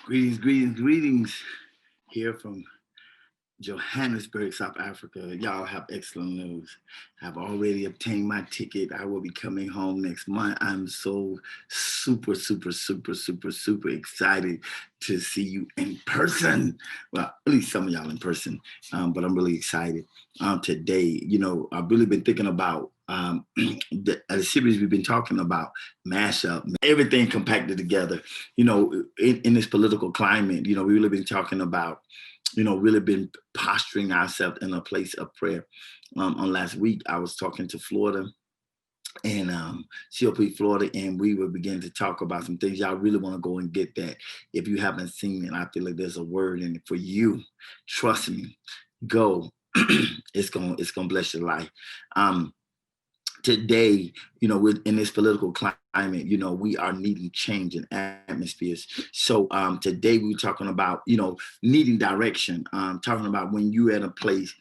Greetings, greetings, greetings here from Johannesburg, South Africa. Y'all have excellent news. I've already obtained my ticket. I will be coming home next month. I'm so super excited to see you in person. Well, at least some of y'all in person, but I'm really excited. Today, I've really been thinking about the series we've been talking about, mashup, everything compacted together. In this political climate, we really been talking about really been posturing ourselves in a place of prayer. On last week, I was talking to Florida and COP Florida, and we were beginning to talk about some things. Y'all really want to go and get that. If you haven't seen it, I feel like there's a word in it for you. Trust me, go. It's gonna bless your life. Um, Today, in this political climate, we are needing change in atmospheres. So today we're talking about, needing direction, talking about when you're at a place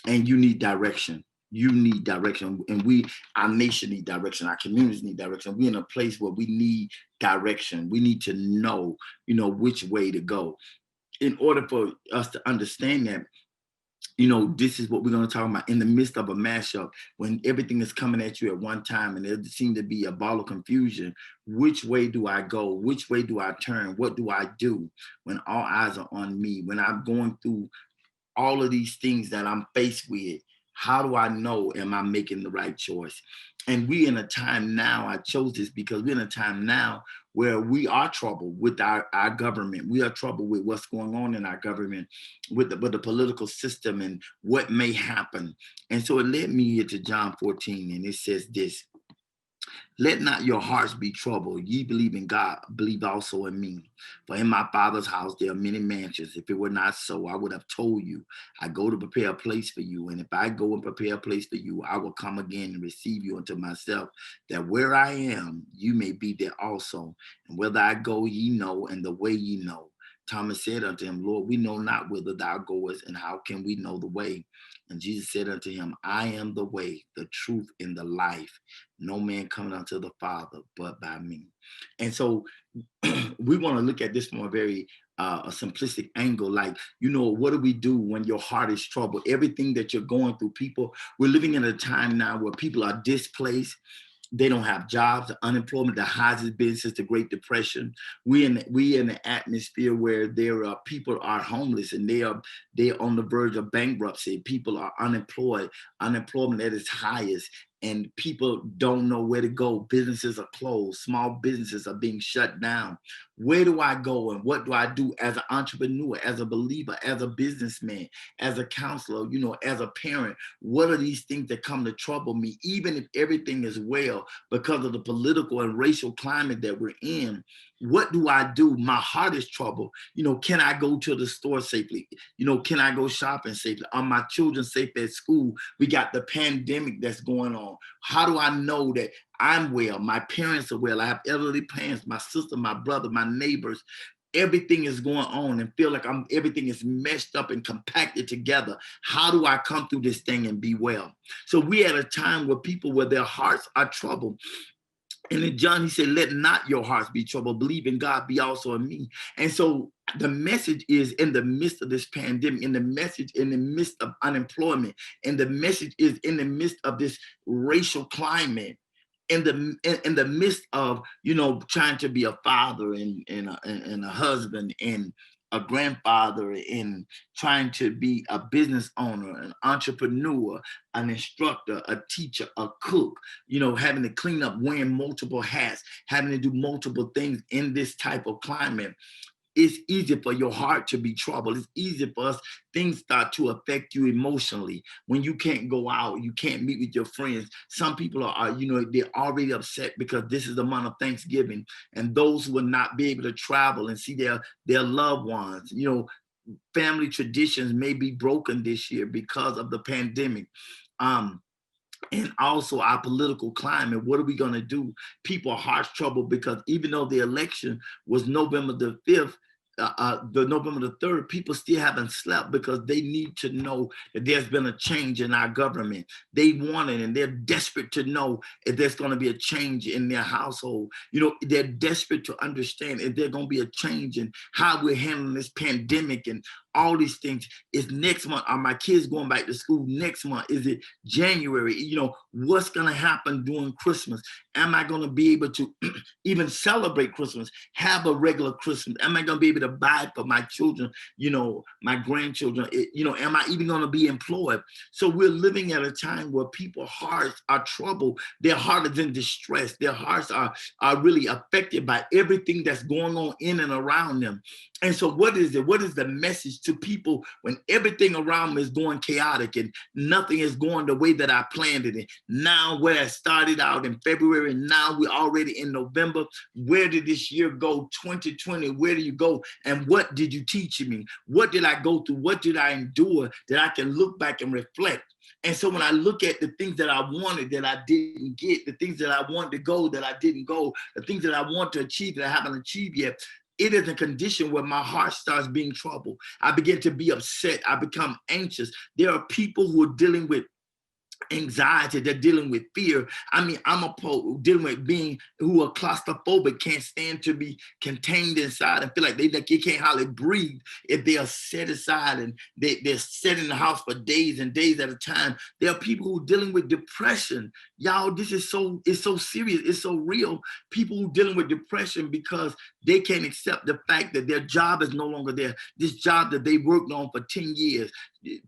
and you need direction. You need direction, and our nation need direction, our communities need direction. We're in a place where we need direction. We need to know, which way to go. In order for us to understand that, this is what we're going to talk about in the midst of a mashup when everything is coming at you at one time and there seems to be a ball of confusion. Which way do I go? Which way do I turn? What do I do when all eyes are on me? When I'm going through all of these things that I'm faced with, how do I know, am I making the right choice? And we in a time now, I chose this because we're in a time now where we are troubled with our government. We are troubled with what's going on in our government, with the political system and what may happen. And so it led me here to John 14, and it says this: let not your hearts be troubled. Ye believe in God, believe also in me. For in my Father's house there are many mansions. If it were not so, I would have told you. I go to prepare a place for you. And if I go and prepare a place for you, I will come again and receive you unto myself, that where I am, you may be there also. And whither I go, ye know, and the way ye know. Thomas said unto him, Lord, we know not whither thou goest, and how can we know the way? And Jesus said unto him, I am the way, the truth, and the life. No man coming unto the Father but by me. And so we want to look at this from a very a simplistic angle. Like, what do we do when your heart is troubled? Everything that you're going through, people, we're living in a time now where people are displaced. They don't have jobs. The unemployment, the highest it's been since the Great Depression. We in an atmosphere where there are people are homeless and they're on the verge of bankruptcy. People are unemployed. Unemployment at its highest, and people don't know where to go. Businesses are closed. Small businesses are being shut down. Where do I go and what do I do as an entrepreneur, as a believer, as a businessman, as a counselor, as a parent? What are these things that come to trouble me, even if everything is well, because of the political and racial climate that we're in? What do I do? My heart is troubled. Can I go to the store safely? Can I go shopping safely? Are my children safe at school? We got the pandemic that's going on. How do I know that I'm well? My parents are well. I have elderly parents, my sister, my brother, my neighbors. Everything is going on and feel like everything is meshed up and compacted together. How do I come through this thing and be well? So we at a time where their hearts are troubled. And in John, he said, let not your hearts be troubled. Believe in God, be also in me. And so the message is, in the midst of this pandemic, in the midst of unemployment, and the message is in the midst of this racial climate, in the midst of trying to be a father and a husband and a grandfather, and trying to be a business owner, an entrepreneur, an instructor, a teacher, a cook, having to clean up, wearing multiple hats, having to do multiple things in this type of climate. It's easy for your heart to be troubled. It's easy for us. Things start to affect you emotionally when you can't go out, you can't meet with your friends. Some people are they're already upset because this is the month of Thanksgiving, and those who will not be able to travel and see their loved ones. Family traditions may be broken this year because of the pandemic. And also our political climate. What are we going to do? People are hearts troubled because even though the election was November the 5th, the November the 3rd, people still haven't slept because they need to know that there's been a change in our government. They want it, and they're desperate to know if there's going to be a change in their household. You know, they're desperate to understand if there's going to be a change in how we're handling this pandemic and all these things. Is next month? Are my kids going back to school next month? Is it January? You know, what's going to happen during Christmas? Am I going to be able to even celebrate Christmas, have a regular Christmas? Am I going to be able to buy for my children, you know, my grandchildren? You know, am I even going to be employed? So we're living at a time where people's hearts are troubled. Their heart is in distress. Their hearts are really affected by everything that's going on in and around them. And so what is it? What is the message to people when everything around them is going chaotic and nothing is going the way that I planned it? And now where I started out in February, and now we're already in November. Where did this year go? 2020, where do you go? And what did you teach me? What did I go through? What did I endure that I can look back and reflect? And so when I look at the things that I wanted that I didn't get, the things that I wanted to go that I didn't go, the things that I want to achieve that I haven't achieved yet, it is a condition where my heart starts being troubled. I begin to be upset. I become anxious. There are people who are dealing with anxiety, they're dealing with fear. I mean, I'm dealing with being who are claustrophobic, can't stand to be contained inside and feel like they can't hardly breathe if they are set aside and they're set in the house for days and days at a time. There are people who are dealing with depression. Y'all, this is it's so serious, it's so real. People who are dealing with depression because they can't accept the fact that their job is no longer there. This job that they worked on for 10 years.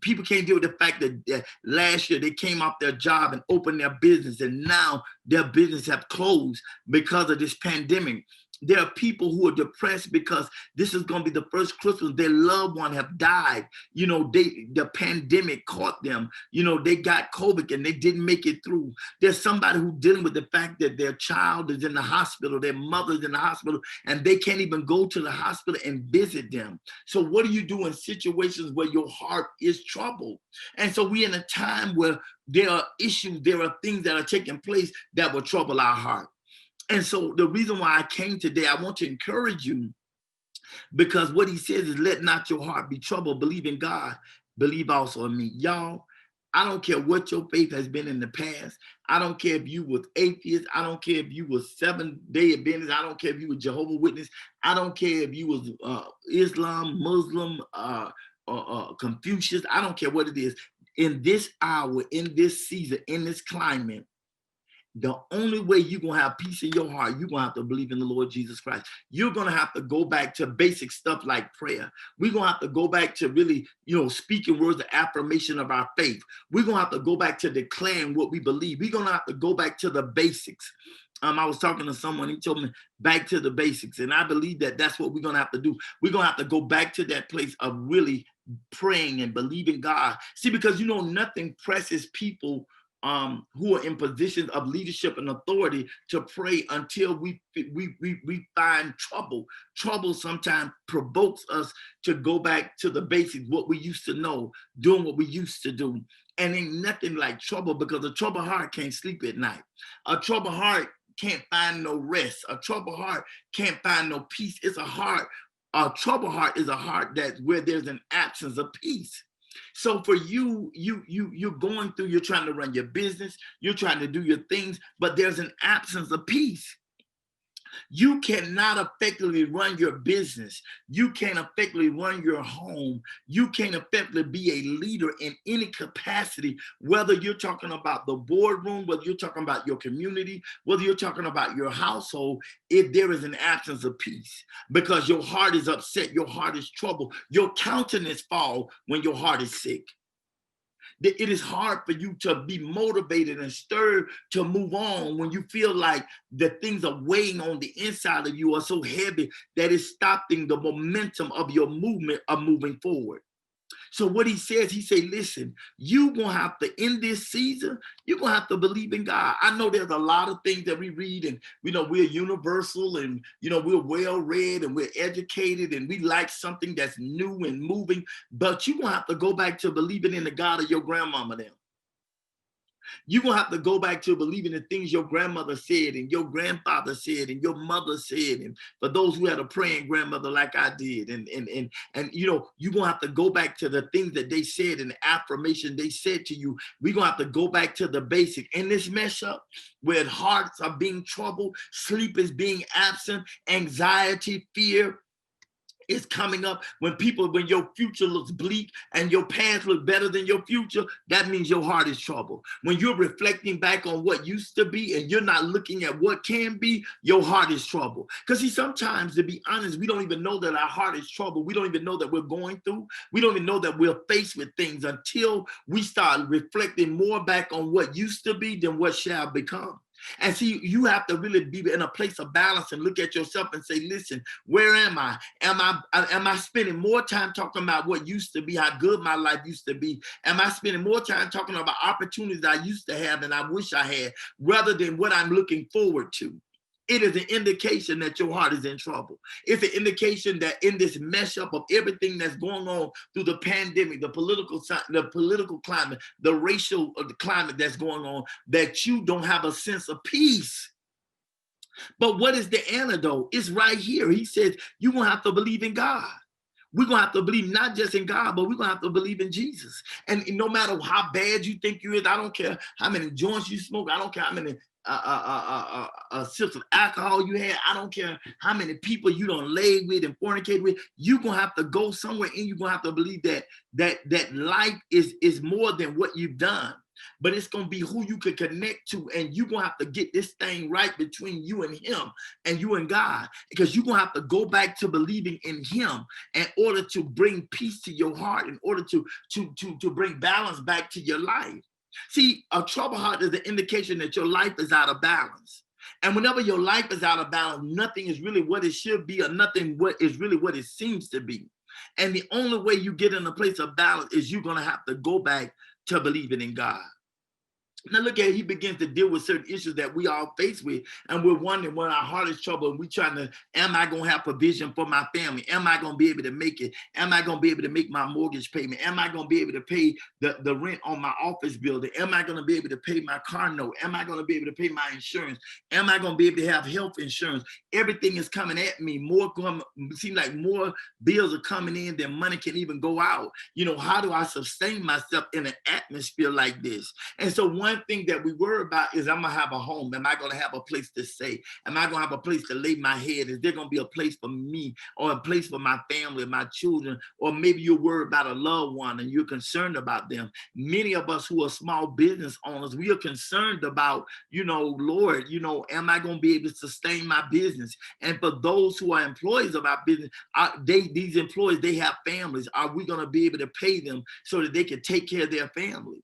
People can't deal with the fact that last year they came off their job and opened their business, and now their business have closed because of this pandemic. There are people who are depressed because this is going to be the first Christmas their loved one have died. You know, the pandemic caught them. You know, they got COVID and they didn't make it through. There's somebody who's dealing with the fact that their child is in the hospital, their mother's in the hospital, and they can't even go to the hospital and visit them. So what do you do in situations where your heart is troubled? And so we're in a time where there are issues, there are things that are taking place that will trouble our heart. And so the reason why I came today, I want to encourage you, because what he says is, let not your heart be troubled. Believe in God. Believe also in me. Y'all, I don't care what your faith has been in the past. I don't care if you was atheist. I don't care if you was Seventh-day Adventist. I don't care if you were Jehovah's Witness. I don't care if you was Islam, Muslim, Confucius. I don't care what it is. In this hour, in this season, in this climate, the only way you're going to have peace in your heart, you're going to have to believe in the Lord Jesus Christ. You're going to have to go back to basic stuff like prayer. We're going to have to go back to really, speaking words of affirmation of our faith. We're going to have to go back to declaring what we believe. We're going to have to go back to the basics. I was talking to someone, he told me back to the basics. And I believe that that's what we're going to have to do. We're going to have to go back to that place of really praying and believing God. See, because nothing presses people who are in positions of leadership and authority to pray until we find trouble. Trouble sometimes provokes us to go back to the basics, what we used to know, doing what we used to do. And ain't nothing like trouble, because a troubled heart can't sleep at night. A troubled heart can't find no rest. A troubled heart can't find no peace. A troubled heart is a heart that's where there's an absence of peace. So for you're going through, you're trying to run your business, you're trying to do your things, but there's an absence of peace. You cannot effectively run your business. You can't effectively run your home. You can't effectively be a leader in any capacity, whether you're talking about the boardroom, whether you're talking about your community, whether you're talking about your household, if there is an absence of peace, because your heart is upset, your heart is troubled, your countenance falls when your heart is sick. It is hard for you to be motivated and stirred to move on when you feel like the things are weighing on the inside of you are so heavy that it's stopping the momentum of your movement of moving forward. So what he says, listen, you're going to have to, in this season, you're going to have to believe in God. I know there's a lot of things that we read, and, we're universal, and, we're well-read, and we're educated, and we like something that's new and moving, but you're going to have to go back to believing in the God of your grandmama then. You're going to have to go back to believing the things your grandmother said and your grandfather said and your mother said. And for those who had a praying grandmother like I did, and you know, you're going to have to go back to the things that they said and the affirmation they said to you. We're going to have to go back to the basic. In this mess up, where hearts are being troubled, sleep is being absent, anxiety, fear, is coming up. When your future looks bleak and your past look better than your future, that means your heart is troubled. When you're reflecting back on what used to be and you're not looking at what can be, your heart is troubled. Because see, sometimes, to be honest, we don't even know that our heart is troubled. We don't even know that we're going through. We don't even know that we're faced with things until we start reflecting more back on what used to be than what shall become. And see, you have to really be in a place of balance and look at yourself and say, listen, where am I? Am I spending more time talking about what used to be, how good my life used to be? Am I spending more time talking about opportunities I used to have and I wish I had, rather than what I'm looking forward to? It is an indication that your heart is in trouble. It's an indication that in this mess up of everything that's going on through the pandemic, the political climate, the racial climate that's going on, that you don't have a sense of peace. But what is the antidote? It's right here. He says, you're going to have to believe in God. We're going to have to believe not just in God, but we're going to have to believe in Jesus. And no matter how bad you think you is, I don't care how many joints you smoke, I don't care how many sips of alcohol you had, I don't care how many people you don't lay with and fornicate with, you're going to have to go somewhere and you're going to have to believe that life is more than what you've done. But it's going to be who you can connect to, and you're going to have to get this thing right between you and him and you and God, because you're going to have to go back to believing in him in order to bring peace to your heart, in order to bring balance back to your life. See, a troubled heart is an indication that your life is out of balance. And whenever your life is out of balance, nothing is really what it should be, or nothing what is really what it seems to be. And the only way you get in a place of balance is you're going to have to go back to believing in God. Now look at it, he begins to deal with certain issues that we all face with, and we're wondering when our heart is troubled, and we're trying to, am I going to have provision for my family? Am I going to be able to make it? Am I going to be able to make my mortgage payment? Am I going to be able to pay the rent on my office building? Am I going to be able to pay my car note? Am I going to be able to pay my insurance? Am I going to be able to have health insurance? Everything is coming at me. Seems like more bills are coming in than money can even go out. You know, how do I sustain myself in an atmosphere like this? And so one thing that we worry about is, I'm going to have a home. Am I going to have a place to stay? Am I going to have a place to lay my head? Is there going to be a place for me, or a place for my family, my children? Or maybe you're worried about a loved one and you're concerned about them. Many of us who are small business owners, we are concerned about, Lord, am I going to be able to sustain my business? And for those who are employees of our business, these employees, they have families. Are we going to be able to pay them so that they can take care of their families?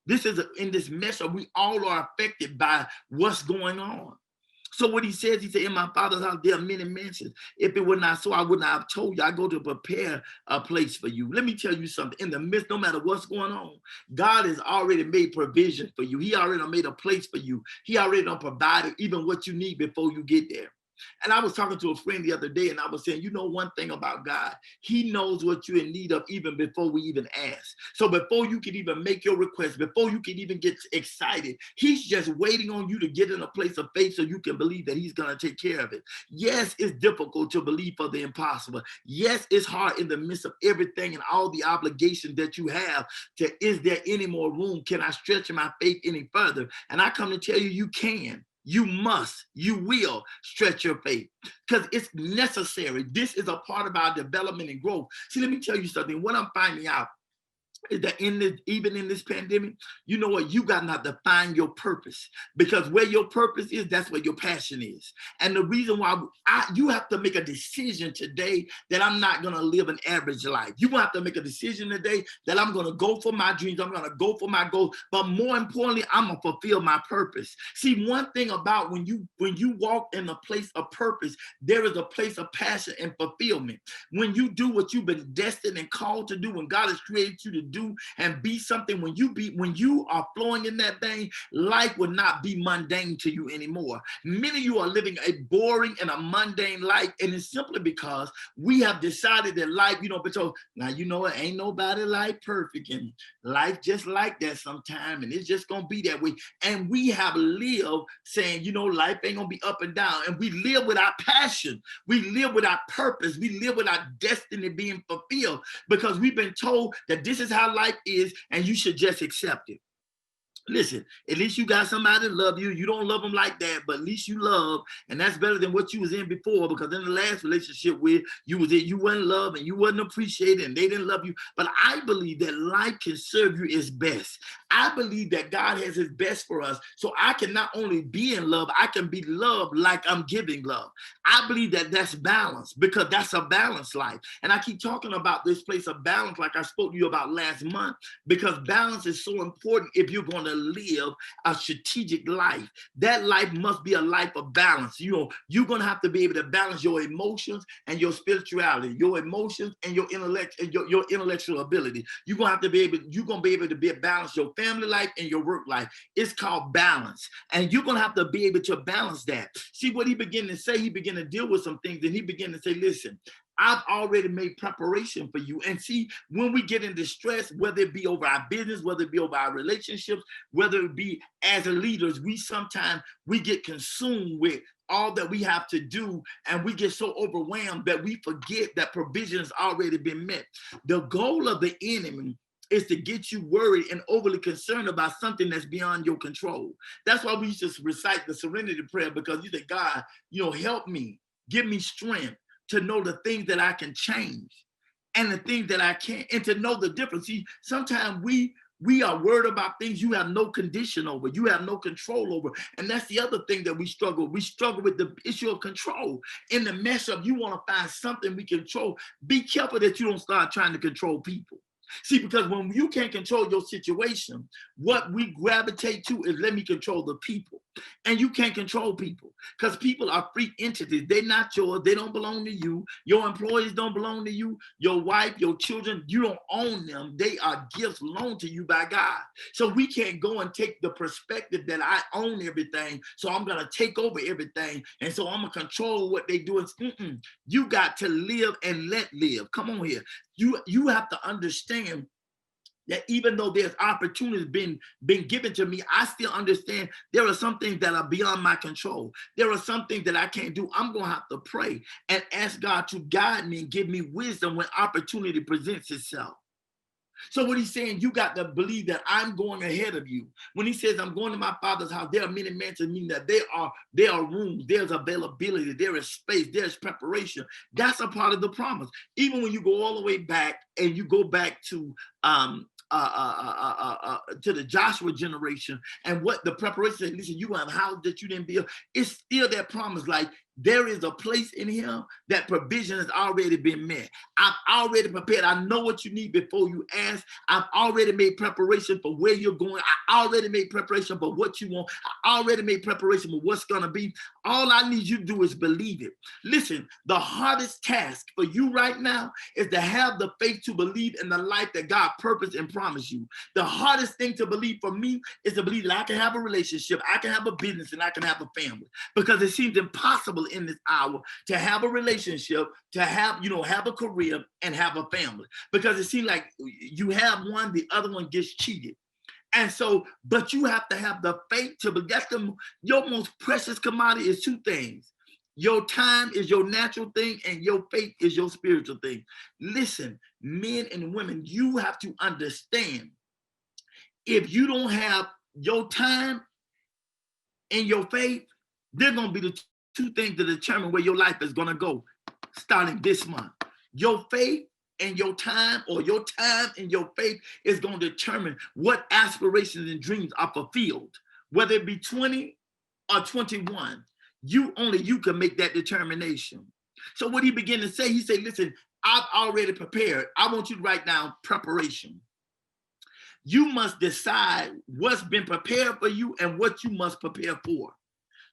This is in this mess, we all are affected by what's going on. So what he said, in my Father's house, there are many mansions. If it were not so, I would not have told you. I go to prepare a place for you. Let me tell you something. In the midst, no matter what's going on, God has already made provision for you. He already made a place for you. He already provided even what you need before you get there. And I was talking to a friend the other day, and I was saying, one thing about God, he knows what you're in need of even before we even ask. So before you can even make your request, before you can even get excited, he's just waiting on you to get in a place of faith so you can believe that he's going to take care of it. Yes, it's difficult to believe for the impossible. Yes, it's hard in the midst of everything and all the obligations that you have is there any more room? Can I stretch my faith any further? And I come to tell you, you can. You must, you will stretch your faith, because it's necessary. This is a part of our development and growth. See, let me tell you something. What I'm finding out is that even in this pandemic, you know what? You got to have to find your purpose, because where your purpose is, that's where your passion is. And the reason why you have to make a decision today that I'm not going to live an average life. You have to make a decision today that I'm going to go for my dreams. I'm going to go for my goals. But more importantly, I'm going to fulfill my purpose. See, one thing about when you walk in a place of purpose, there is a place of passion and fulfillment. When you do what you've been destined and called to do, when God has created you to do and be something, when you are flowing in that vein, life will not be mundane to you anymore. Many of you are living a boring and a mundane life, and it's simply because we have decided that life, but so now it ain't nobody life perfect, and life just like that sometime, and it's just gonna be that way. And we have lived saying, life ain't gonna be up and down, and we live with our passion, we live with our purpose, we live with our destiny being fulfilled, because we've been told that this is how life is, and you should just accept it. Listen, at least you got somebody to love you. You don't love them like that, but at least you love, and that's better than what you was in before, because in the last relationship where you wasn't loved and you wasn't appreciated and they didn't love you. But I believe that life can serve you its best. I believe that God has his best for us. So I can not only be in love, I can be loved like I'm giving love. I believe that that's balance, because that's a balanced life. And I keep talking about this place of balance like I spoke to you about last month, because balance is so important if you're going to live a strategic life. That life must be a life of balance. You're going to have to be able to balance your emotions and your spirituality, your emotions and your intellect and your intellectual ability. You're going to be able to balance your family life and your work life. It's called balance. And you're going to have to be able to balance that. See what he began to say, he began to deal with some things, and he began to say, listen, I've already made preparation for you. And see, when we get into stress, whether it be over our business, whether it be over our relationships, whether it be as leaders, we get consumed with all that we have to do, and we get so overwhelmed that we forget that provision has already been met. The goal of the enemy is to get you worried and overly concerned about something that's beyond your control. That's why we used to recite the serenity prayer, because you say, God, help me, give me strength to know the things that I can change and the things that I can't, and to know the difference. See, sometimes we are worried about things you have no condition over, you have no control over. And that's the other thing that we struggle. We struggle with the issue of control. In the mess up, you want to find something we control. Be careful that you don't start trying to control people. See, because when you can't control your situation, what we gravitate to is, let me control the people. And you can't control people, because people are free entities. They're not yours. They don't belong to you. Your employees don't belong to you. Your wife, your children, you don't own them. They are gifts loaned to you by God. So we can't go and take the perspective that I own everything, so I'm going to take over everything, and so I'm going to control what they do. You got to live and let live. Come on here. You have to understand that even though there's opportunities been given to me, I still understand there are some things that are beyond my control. There are some things that I can't do. I'm going to have to pray and ask God to guide me and give me wisdom when opportunity presents itself. So what he's saying, you got to believe that I'm going ahead of you. When he says, I'm going to my Father's house, there are many mansions, meaning that there are rooms, there's availability, there is space, there's preparation. That's a part of the promise. Even when you go all the way back and you go back to the Joshua generation, and what the preparation, listen, you have a house that you didn't build, it's still that promise. Like, there is a place in him that provision has already been met. I've already prepared. I know what you need before you ask. I've already made preparation for where you're going. I already made preparation for what you want. I already made preparation for what's going to be. All I need you to do is believe it. Listen, the hardest task for you right now is to have the faith to believe in the life that God purposed and promised you. The hardest thing to believe for me is to believe that I can have a relationship, I can have a business, and I can have a family. Because it seems impossible in this hour to have a relationship, to have a career and have a family, because it seems like you have one, the other one gets cheated. And so, but you have to have the faith to believe. Your most precious commodity is two things. Your time is your natural thing, and your faith is your spiritual thing. Listen, men and women, you have to understand, if you don't have your time and your faith, they're going to be the two things that determine where your life is going to go starting this month. Your faith and your time, or your time and your faith, is going to determine what aspirations and dreams are fulfilled, whether it be 20 or 21. You can make that determination. So what he began to say, he said, listen, I've already prepared. I want you to write down preparation. You must decide what's been prepared for you and what you must prepare for.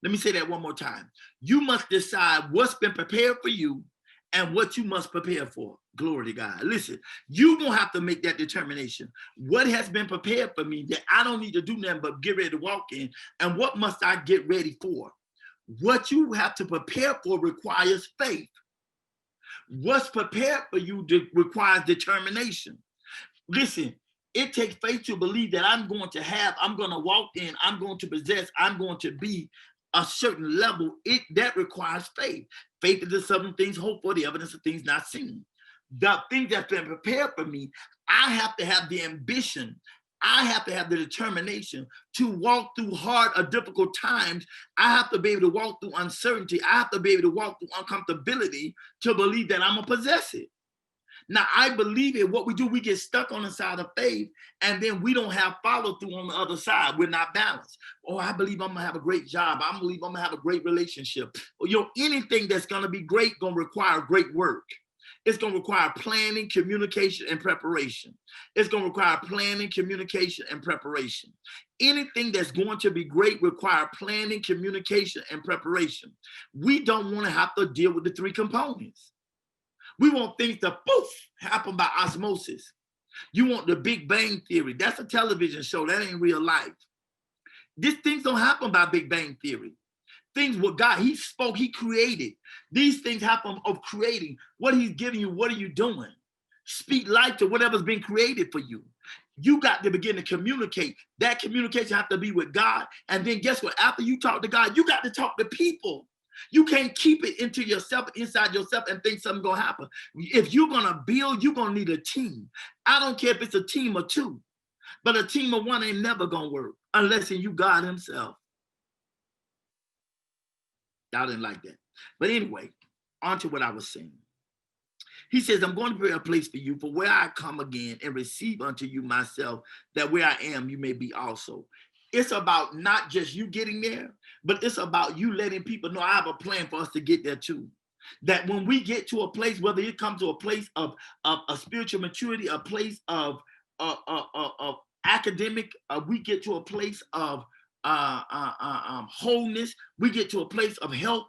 Let me say that one more time. You must decide what's been prepared for you and what you must prepare for. Glory to God. Listen, you're going to have to make that determination. What has been prepared for me that I don't need to do nothing but get ready to walk in, and what must I get ready for? What you have to prepare for requires faith. What's prepared for you requires determination. Listen, it takes faith to believe that I'm going to walk in, I'm going to possess, I'm going to be a certain level. That requires faith. Faith is the substance of things hoped for, the evidence of things not seen. The thing that's been prepared for me, I have to have the ambition. I have to have the determination to walk through hard or difficult times. I have to be able to walk through uncertainty. I have to be able to walk through uncomfortability to believe that I'm going to possess it. Now, I believe it. What we do, we get stuck on the side of faith, and then we don't have follow through on the other side. We're not balanced. Oh, I believe I'm going to have a great job. I believe I'm going to have a great relationship. Or, anything that's going to be great going to require great work. It's going to require planning, communication, and preparation. It's going to require planning, communication, and preparation. Anything that's going to be great require planning, communication, and preparation. We don't want to have to deal with the three components. We want things to poof, happen by osmosis. You want the Big Bang Theory. That's a television show. That ain't real life. These things don't happen by Big Bang Theory. Things what God, he spoke, he created. These things happen of creating. What he's giving you, what are you doing? Speak life to whatever's been created for you. You got to begin to communicate. That communication has to be with God. And then guess what? After you talk to God, you got to talk to people. You can't keep it into yourself, inside yourself, and think something's going to happen. If you're going to build, you're going to need a team. I don't care if it's a team of two, but a team of one ain't never going to work unless in you God himself. Y'all didn't like that. But anyway, on to what I was saying. He says, I'm going to prepare a place for you, for where I come again and receive unto you myself, that where I am, you may be also. It's about not just you getting there, but it's about you letting people know I have a plan for us to get there too. That when we get to a place, whether it comes to a place of a spiritual maturity, a place of academic, we get to a place of wholeness, we get to a place of health,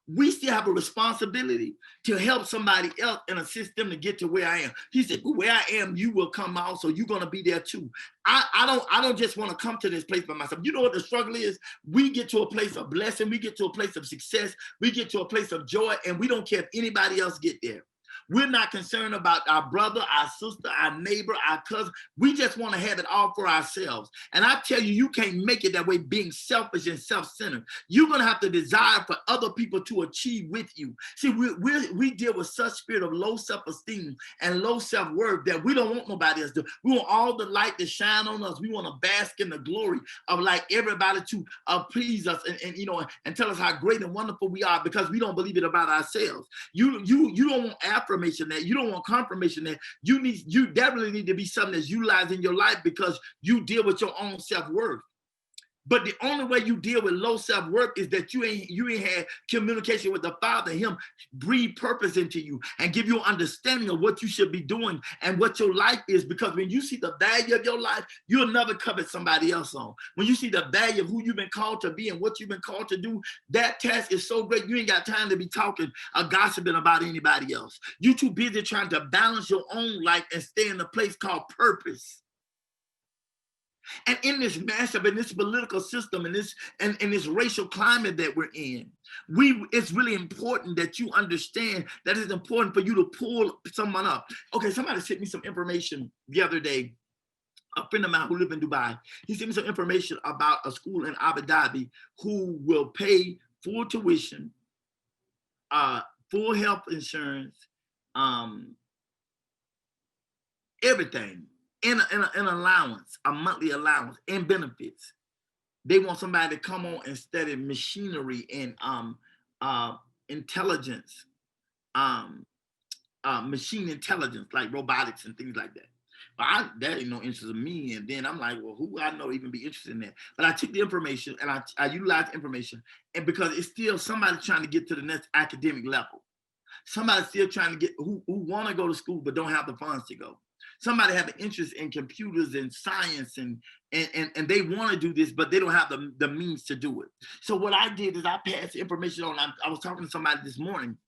we still have a responsibility to help somebody else and assist them to get to where I am. He said, where I am, you will come also. You're going to be there too. I don't just want to come to this place by myself. You know what the struggle is? We get to a place of blessing. We get to a place of success. We get to a place of joy, and we don't care if anybody else get there. We're not concerned about our brother, our sister, our neighbor, our cousin. We just want to have it all for ourselves. And I tell you, you can't make it that way being selfish and self-centered. You're going to have to desire for other people to achieve with you. See, we deal with such spirit of low self-esteem and low self-worth that we don't want nobody else to. We want all the light to shine on us. We want to bask in the glory of like everybody to please us and tell us how great and wonderful we are, because we don't believe it about ourselves. You don't want affirmation that you don't want confirmation that you definitely need to be something that's utilized in your life, because you deal with your own self-worth. But the only way you deal with low self-worth is that you ain't had communication with the Father, him breathe purpose into you and give you an understanding of what you should be doing and what your life is. Because when you see the value of your life, you'll never covet somebody else on. When you see the value of who you've been called to be and what you've been called to do, that task is so great, you ain't got time to be talking or gossiping about anybody else. You're too busy trying to balance your own life and stay in a place called purpose. And in this massive, in this political system, in this racial climate that we're in, it's really important that you understand that it's important for you to pull someone up. Okay, somebody sent me some information the other day. A friend of mine who lives in Dubai, he sent me some information about a school in Abu Dhabi who will pay full tuition, full health insurance, everything. In an allowance, a monthly allowance, and benefits. They want somebody to come on and study machinery and intelligence, machine intelligence, like robotics and things like that. But that ain't no interest of me. And then I'm like, well, who I know even be interested in that? But I took the information and I utilized information, and because it's still somebody trying to get to the next academic level. Somebody still trying to get who want to go to school but don't have the funds to go. Somebody have an interest in computers and science and they want to do this, but they don't have the means to do it. So what I did is I passed information on. I was talking to somebody this morning,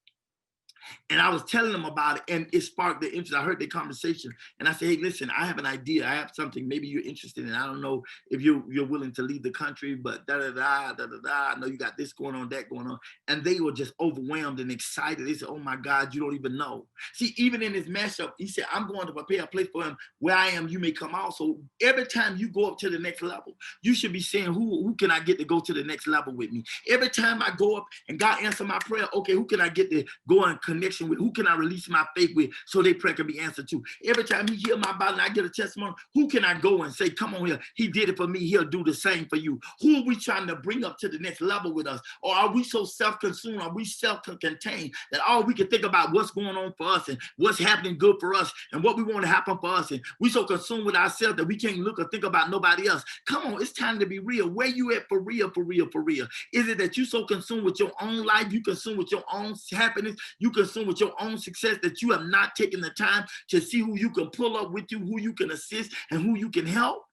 And I was telling them about it, and it sparked the interest. I heard the conversation, and I said, "Hey, listen, I have an idea. I have something. Maybe you're interested in. I don't know if you're willing to leave the country, but da da da da da da. I know you got this going on, that going on." And they were just overwhelmed and excited. They said, "Oh my God, you don't even know." See, even in this mashup, he said, "I'm going to prepare a place for him. Where I am, you may come also." Every time you go up to the next level, you should be saying, "Who can I get to go to the next level with me?" Every time I go up and God answer my prayer, okay, who can I get to go in connection with? Who can I release my faith with so their prayer can be answered to? Every time he heal my body and I get a testimony, who can I go and say, "Come on here, he did it for me, he'll do the same for you"? Who are we trying to bring up to the next level with us? Or are we so self-consumed, are we self-contained that all we can think about what's going on for us and what's happening good for us and what we want to happen for us, and we so consumed with ourselves that we can't look or think about nobody else? Come on, it's time to be real. Where you at for real, for real, for real? Is it that you so consumed with your own life, you consumed with your own happiness, you consumed with your own success, that you have not taken the time to see who you can pull up with you, who you can assist, and who you can help?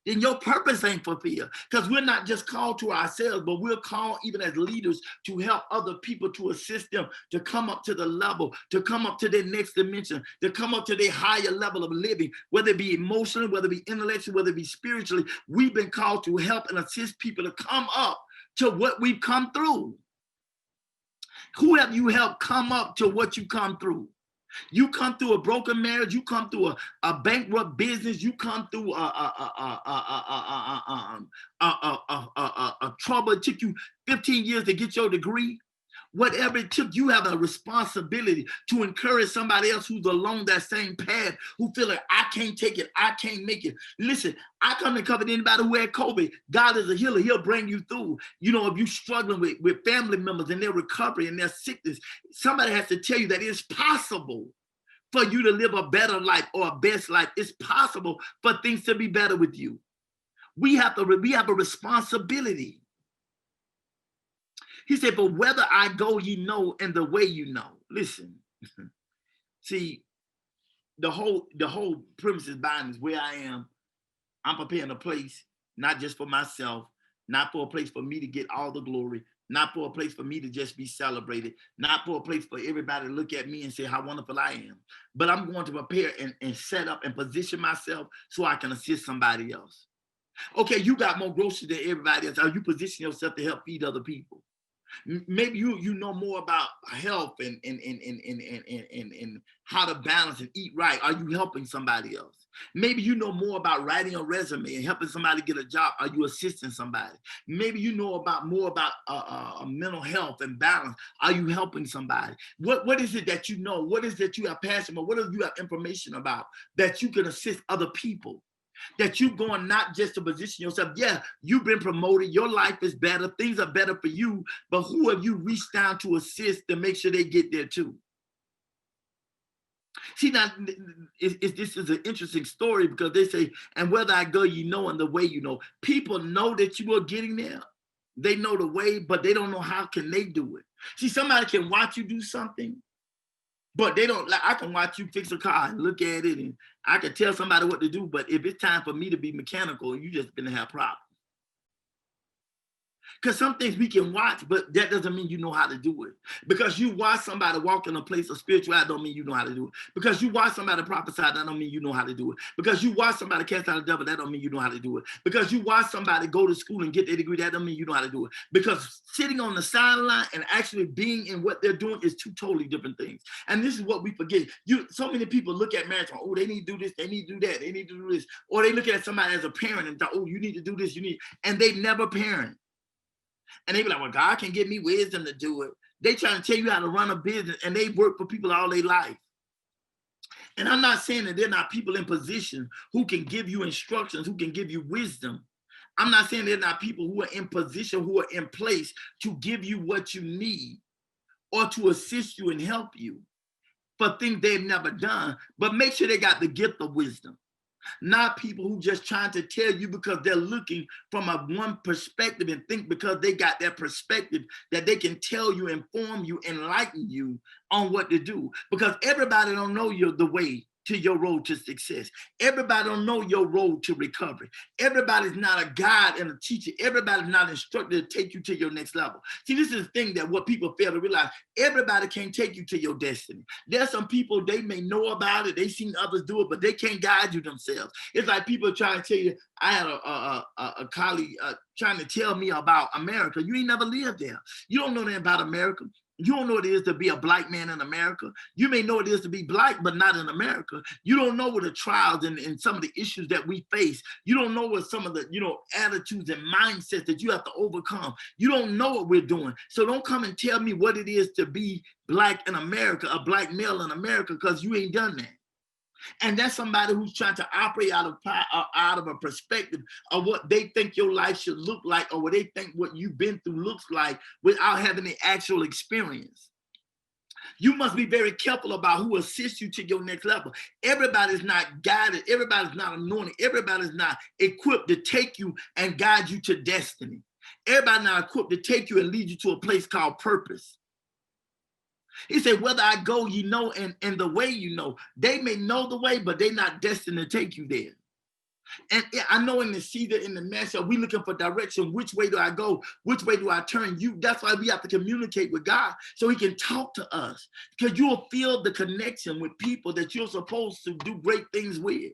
Then your purpose ain't fulfilled. Because we're not just called to ourselves, but we're called even as leaders to help other people, to assist them to come up to the level, to come up to their next dimension, to come up to their higher level of living, whether it be emotionally, whether it be intellectually, whether it be spiritually. We've been called to help and assist people to come up to what we've come through. Who have you helped come up to what you come through? You come through a broken marriage, you come through a bankrupt business, you come through a trouble. It took you 15 years to get your degree. Whatever it took, you have a responsibility to encourage somebody else who's along that same path, who feel like, "I can't take it, I can't make it." Listen, I come to cover anybody who had COVID. God is a healer. He'll bring you through. You know, if you're struggling with family members and their recovery and their sickness, somebody has to tell you that it's possible for you to live a better life or a best life. It's possible for things to be better with you. We have a responsibility. He said, "But whether I go, you know, and the way you know." Listen, see, the whole premise is behind is where I am. I'm preparing a place, not just for myself, not for a place for me to get all the glory, not for a place for me to just be celebrated, not for a place for everybody to look at me and say how wonderful I am. But I'm going to prepare and set up and position myself so I can assist somebody else. Okay, you got more groceries than everybody else. Are you positioning yourself to help feed other people? Maybe you know more about health and how to balance and eat right. Are you helping somebody else? Maybe you know more about writing a resume and helping somebody get a job. Are you assisting somebody? Maybe you know more about mental health and balance. Are you helping somebody? What is it that you know? What is it that you have passion about? What do you have information about that you can assist other people? That you're going not just to position yourself. Yeah, you've been promoted. Your life is better. Things are better for you. But who have you reached down to assist to make sure they get there too? See, now, this is an interesting story because they say, "And whether I go, you know, and the way you know." People know that you are getting there. They know the way, but they don't know how can they do it. See, somebody can watch you do something, but they don't. Like, I can watch you fix a car and look at it, and I can tell somebody what to do. But if it's time for me to be mechanical, you just gonna have problems. Because some things we can watch, but that doesn't mean you know how to do it. Because you watch somebody walk in a place of spirituality, don't mean you know how to do it. Because you watch somebody prophesy, that don't mean you know how to do it. Because you watch somebody cast out the devil, that don't mean you know how to do it. Because you watch somebody go to school and get their degree, that don't mean you know how to do it. Because sitting on the sideline and actually being in what they're doing is two totally different things. And this is what we forget. So many people look at marriage, oh, they need to do this, they need to do that, they need to do this. Or they look at somebody as a parent and thought, oh, you need to do this, and they never parent. And they be like, well, God can give me wisdom to do it. They trying to tell you how to run a business, and they work for people all their life. And I'm not saying that they're not people in position who can give you instructions, who can give you wisdom. I'm not saying they're not people who are in position, who are in place to give you what you need or to assist you and help you for things they've never done. But make sure they got the gift of wisdom. Not people who just trying to tell you because they're looking from a one perspective and think because they got that perspective that they can tell you, inform you, enlighten you on what to do. Because everybody don't know you the way to your road to success. Everybody don't know your road to recovery. Everybody's not a guide and a teacher. Everybody's not instructed to take you to your next level. See, this is the thing that what people fail to realize. Everybody can't take you to your destiny. There's some people, they may know about it. They've seen others do it, but they can't guide you themselves. It's like people trying to tell you, I had a colleague trying to tell me about America. You ain't never lived there. You don't know anything about America. You don't know what it is to be a black man in America. You may know what it is to be black, but not in America. You don't know what the trials and some of the issues that we face. You don't know what some of the, attitudes and mindsets that you have to overcome. You don't know what we're doing. So don't come and tell me what it is to be black in America, a black male in America, because you ain't done that. And that's somebody who's trying to operate out of a perspective of what they think your life should look like, or what they think what you've been through looks like, without having the actual experience. You must be very careful about who assists you to your next level. Everybody's not guided. Everybody's not anointed. Everybody's not equipped to take you and guide you to destiny. Everybody's not equipped to take you and lead you to a place called purpose. He said, whether I go, and the way they may know the way, but they're not destined to take you there. And I know in the season, in the nation, we looking for direction. Which way do I go? Which way do I turn? That's why we have to communicate with God so he can talk to us, because you will feel the connection with people that you're supposed to do great things with.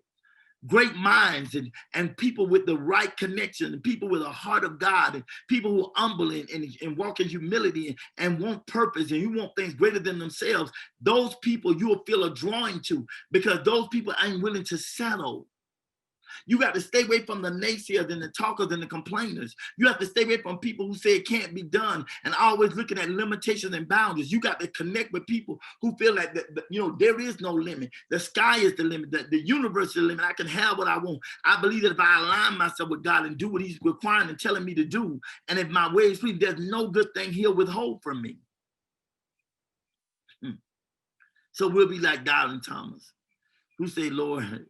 Great minds and people with the right connection, and people with a heart of God, and people who are humble and walk in humility and want purpose, and you want things greater than themselves. Those people you will feel a drawing to, because those people ain't willing to settle. You got to stay away from the naysayers and the talkers and the complainers. You have to stay away from people who say it can't be done and always looking at limitations and boundaries. You got to connect with people who feel like there is no limit. The sky is the limit. The universe is the limit. I can have what I want. I believe that if I align myself with God and do what he's requiring and telling me to do, and if my ways please, there's no good thing he'll withhold from me. So we'll be like Doubting Thomas, who say, Lord,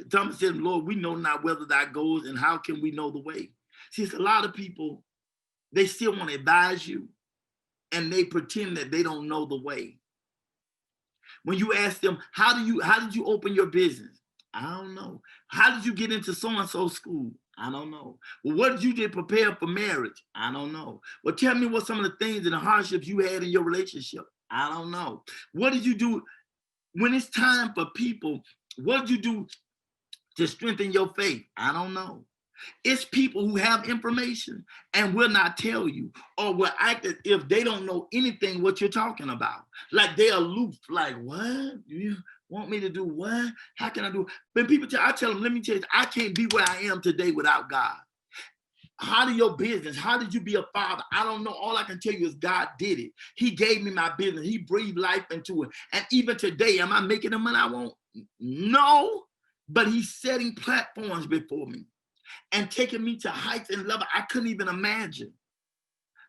Thomas said, Lord, we know not whether that goes, and how can we know the way? See, it's a lot of people, they still want to advise you, and they pretend that they don't know the way. When you ask them, how did you open your business? I don't know. How did you get into so-and-so school? I don't know. Well, what did you do to prepare for marriage? I don't know. Well, tell me what some of the things and the hardships you had in your relationship. I don't know. What did you do when it's time for people? What did you do to strengthen your faith? I don't know. It's people who have information and will not tell you, or will act as if they don't know anything what you're talking about. Like they're aloof, like, what? You want me to do what? How can I do? When people I tell them, let me tell you, I can't be where I am today without God. How did your business? How did you be a father? I don't know. All I can tell you is God did it. He gave me my business. He breathed life into it. And even today, am I making the money I want? No, but he's setting platforms before me and taking me to heights and levels I couldn't even imagine.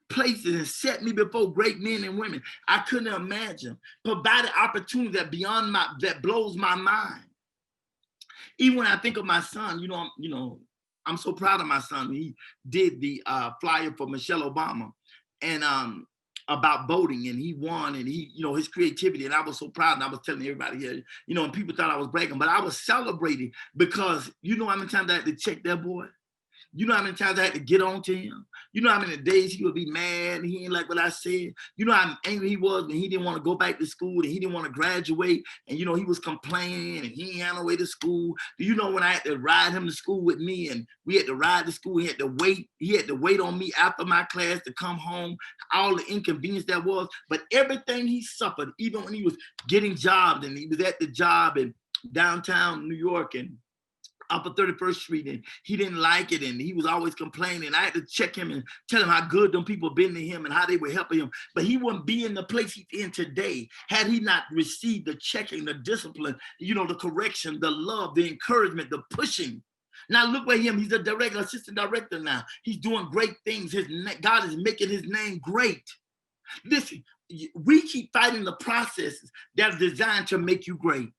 Places and set me before great men and women I couldn't imagine. Provided opportunities that blows my mind. Even when I think of my son, I'm so proud of my son. He did the flyer for Michelle Obama, and about voting, and he won, and he, his creativity, and I was so proud, and I was telling everybody here, and people thought I was bragging, but I was celebrating because how many times I had to check that boy? You know how many times I had to get on to him? You know how many days he would be mad and he ain't like what I said? You know how angry he was when he didn't want to go back to school and he didn't want to graduate, and he was complaining and he ain't had no way to school. Do you know when I had to ride him to school with me, and we had to ride to school, he had to wait on me after my class to come home, all the inconvenience that was, but everything he suffered, even when he was getting jobs, and he was at the job in downtown New York and up at 31st Street, and he didn't like it, and he was always complaining. I had to check him and tell him how good them people been to him and how they were helping him. But he wouldn't be in the place he's in today had he not received the checking, the discipline, the correction, the love, the encouragement, the pushing. Now look at him. He's a assistant director now. He's doing great things. God is making his name great. Listen, we keep fighting the processes that are designed to make you great.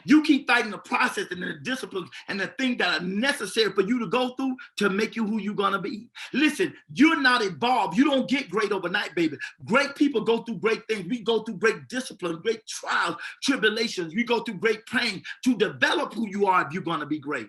You keep fighting the process and the disciplines and the things that are necessary for you to go through to make you who you're going to be. Listen, you're not evolved. You don't get great overnight, baby. Great people go through great things. We go through great discipline, great trials, tribulations. We go through great pain to develop who you are if you're going to be great.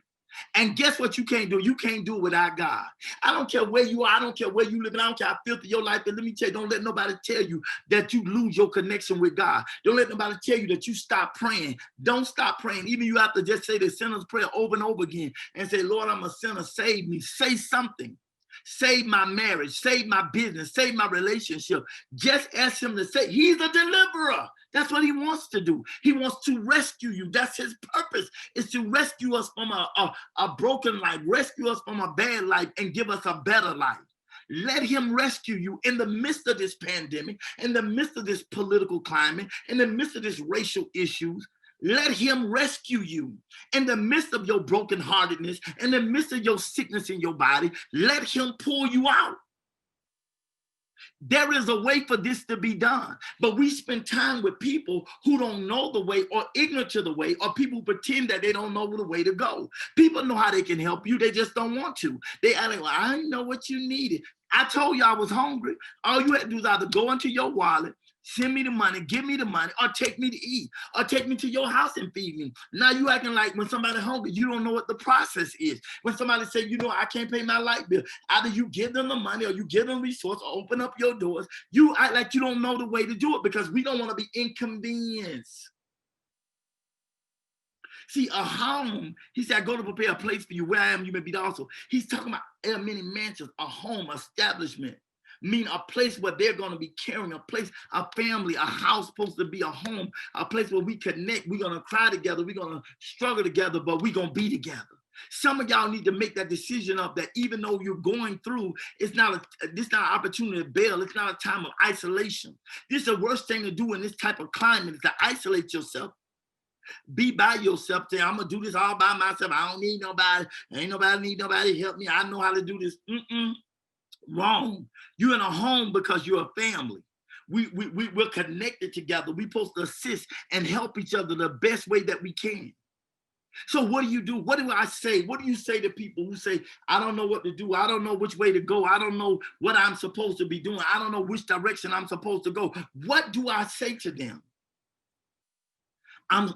And guess what you can't do? You can't do it without God. I don't care where you are. I don't care where you live. I don't care how filthy your life is. Let me tell you, don't let nobody tell you that you lose your connection with God. Don't let nobody tell you that you stop praying. Don't stop praying. Even you have to just say the sinner's prayer over and over again and say, Lord, I'm a sinner. Save me. Say something. Save my marriage. Save my business. Save my relationship. Just ask him to say, he's a deliverer. That's what he wants to do. He wants to rescue you. That's his purpose, is to rescue us from a broken life, rescue us from a bad life, and give us a better life. Let him rescue you in the midst of this pandemic, in the midst of this political climate, in the midst of this racial issues. Let him rescue you in the midst of your brokenheartedness, in the midst of your sickness in your body. Let him pull you out. There is a way for this to be done, but we spend time with people who don't know the way or ignorant to the way, or people who pretend that they don't know the way to go. People know how they can help you. They just don't want to. They are like, well, I didn't know what you needed. I told you I was hungry. All you had to do is either go into your wallet, send me the money, give me the money, or take me to eat, or take me to your house and feed me. Now you acting like when somebody's hungry, you don't know what the process is. When somebody say, you know, I can't pay my light bill, either you give them the money or you give them resource or open up your doors. You act like you don't know the way to do it because we don't want to be inconvenienced. See, a home, he said, I go to prepare a place for you. Where I am, you may be also. He's talking about many mansions, a home, establishment. Mean a place where they're going to be caring, a place, a family, a house supposed to be a home, a place where we connect. We're going to cry together. We're going to struggle together, but we're going to be together. Some of y'all need to make that decision of that even though you're going through, this is not an opportunity to bail. It's not a time of isolation. This is the worst thing to do in this type of climate is to isolate yourself. Be by yourself. Say, I'm going to do this all by myself. I don't need nobody. Ain't nobody need nobody to help me. I know how to do this. Wrong. You're in a home because you're a family. We're connected together. We're supposed to assist and help each other the best way that we can. So what do you do? What do I say? What do you say to people who say, I don't know what to do. I don't know which way to go. I don't know what I'm supposed to be doing. I don't know which direction I'm supposed to go. What do I say to them? I'm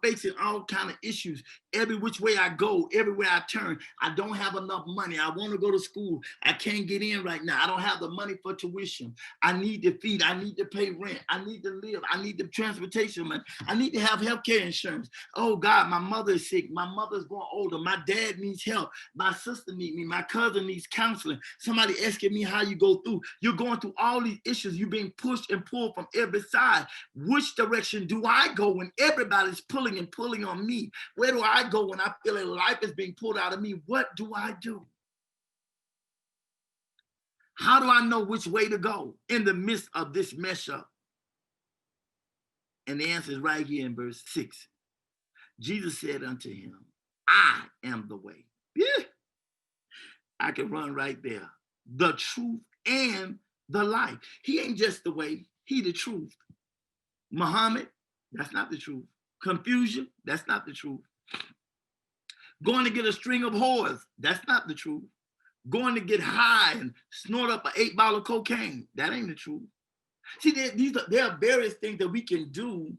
facing all kind of issues. Every which way I go, everywhere I turn, I don't have enough money. I want to go to school. I can't get in right now. I don't have the money for tuition. I need to feed. I need to pay rent. I need to live. I need the transportation money. I need to have healthcare insurance. Oh God, my mother is sick. My mother's going older. My dad needs help. My sister needs me. My cousin needs counseling. Somebody asking me how you go through. You're going through all these issues. You're being pushed and pulled from every side. Which direction do I go when everybody's pulling and pulling on me? Where do I go when I feel like life is being pulled out of me? What do I do? How do I know which way to go in the midst of this mess up? And the answer is right here in verse 6. Jesus said unto him, I am the way. Yeah, I can run right there. The truth and the life. He ain't just the way, he the truth. Muhammad, that's not the truth. Confusion, that's not the truth. Going to get a string of whores, that's not the truth. Going to get high and snort up an 8-ball of cocaine, that ain't the truth. See, there are various things that we can do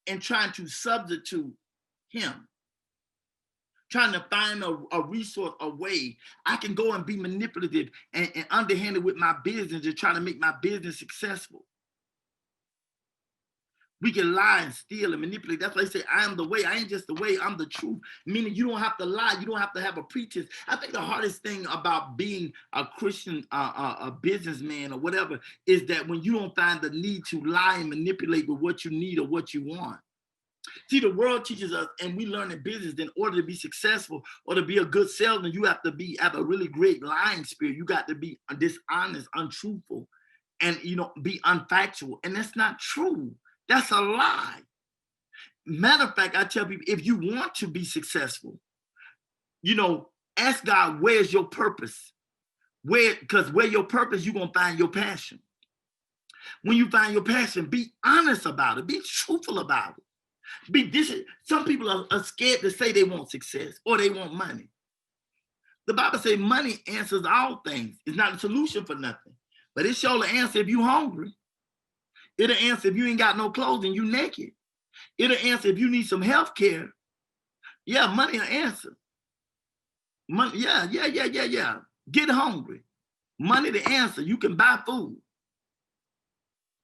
in trying to substitute him. Trying to find a resource, a way. I can go and be manipulative and underhanded with my business to try to make my business successful. We can lie and steal and manipulate. That's why they say, I am the way. I ain't just the way, I'm the truth. Meaning you don't have to lie. You don't have to have a pretense. I think the hardest thing about being a Christian, a businessman or whatever, is that when you don't find the need to lie and manipulate with what you need or what you want. See, the world teaches us, and we learn in business, that in order to be successful or to be a good salesman, you have to have a really great lying spirit. You got to be dishonest, untruthful, and be unfactual. And that's not true. That's a lie. Matter of fact, I tell people, if you want to be successful, ask God, where's your purpose? Because where your purpose, you're going to find your passion. When you find your passion, be honest about it. Be truthful about it. Some people are scared to say they want success or they want money. The Bible says money answers all things. It's not a solution for nothing. But it sure will answer if you hungry. It'll answer if you ain't got no clothes and you naked. It'll answer if you need some health care. Yeah, money will answer. Money, yeah. Get hungry. Money the answer. You can buy food.